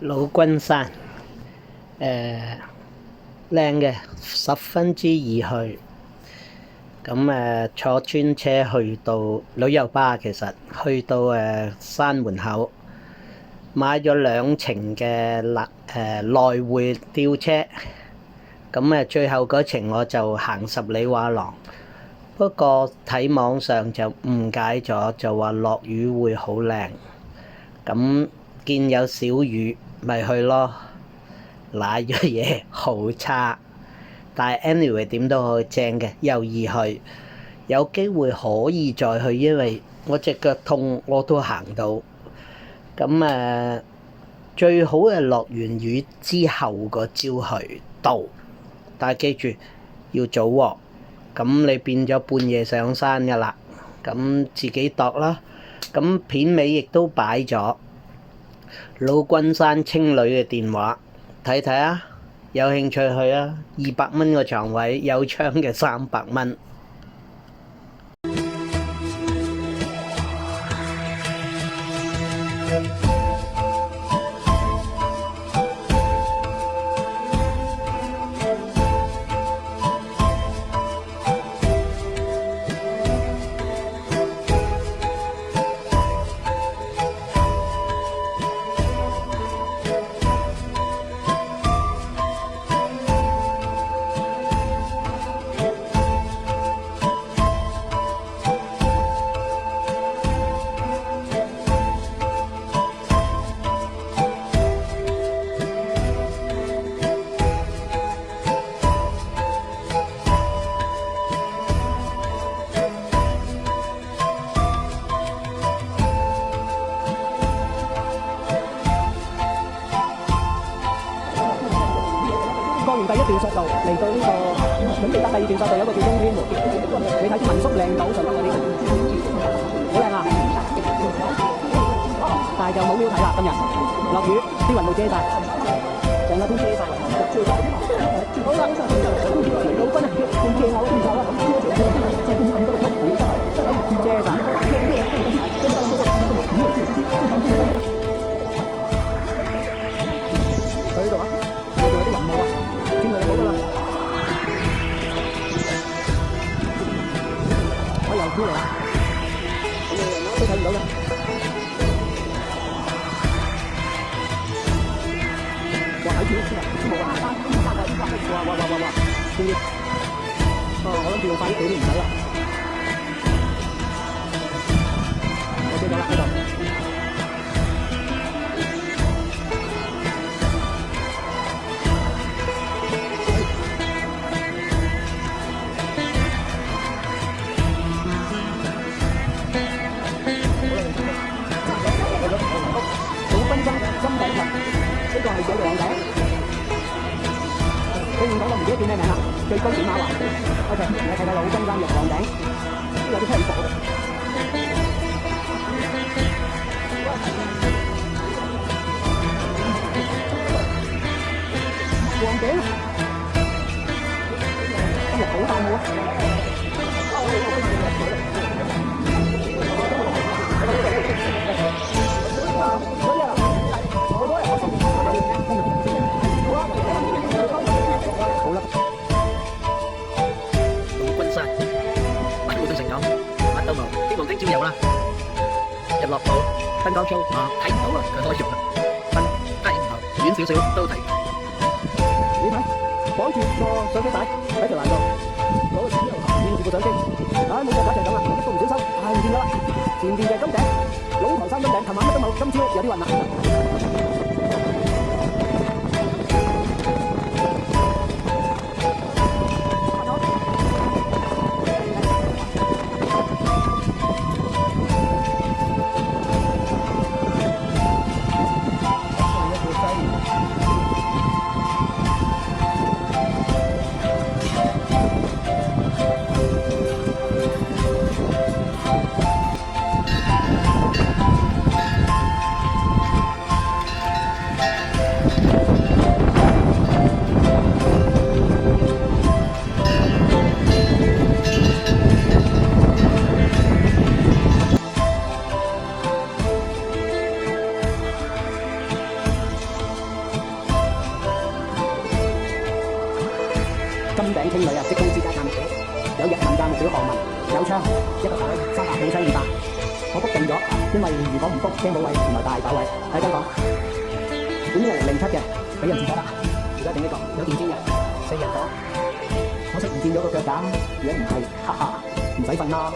老君山，靚嘅，十分之易去。咁坐專車去到旅遊巴，其實去到山門口，買咗2程嘅來回吊車。咁最後嗰程我就行10里畫廊，不過睇網上就誤解咗，就話落雨會好靚。咁見有小雨，咪去咯。瀨咗嘢好差，但係 anyway 點都好正嘅，又易去，有機會可以再去，因為我隻腳痛我都行到。咁最好係落完雨之後個朝去到，但係記住要早喎。咁你變咗半夜上山㗎啦，咁自己度啦。咁片尾亦都擺咗老君山青旅嘅電話，睇睇啊，有興趣去啊，200蚊個床位，有窗嘅300蚊。過完第一段索道嚟到呢個準備搭第2段索道，有個叫中天門。你睇啲民宿靚到上得嗰啲，好靚啊！但係就冇 view 睇啦，今日落雨，啲雲霧遮晒，成個天遮晒。好啦，老君啊，半夜我都唔走啦，遮晒。去呢度啊！呢度有啲雲霧啊！轉嚟好㗎啦，我又飄嚟啦，都睇唔到嘅。哇！睇住啲天啊，冇啊！哇！終於，我諗住用快啲俾都唔使啦。我遮咗啦，呢度。呢個係有兩頂，你認到我唔記得叫咩名啦，最高點馬環。OK， 你睇睇老君山玉浪頂，有啲起伏。黃頂，今日好大霧啊！朝有啦，日落到燈光 show 睇唔到啊，佢開咗啦，分低唔頭遠少少都睇。你睇，綁住個相機帶喺條欄度，攞個紙黏住部相機，冇錯，就係咁啦，一個唔小心，唔見咗啦。前邊就係金頂，老頭山金頂，琴晚乜都冇，今朝有啲雲啦。金頂青旅啊，職工之家間目表，有日文間目表項目，有窗，一個台300號車200，我 book 定咗，因為如果唔 book 驚冇位，原來大把位喺間房。本嚟07嘅，俾人住咗啦，而家整呢個有電鑽嘅4人房，可惜唔見咗個腳架，如果唔係，哈哈，唔使瞓啦。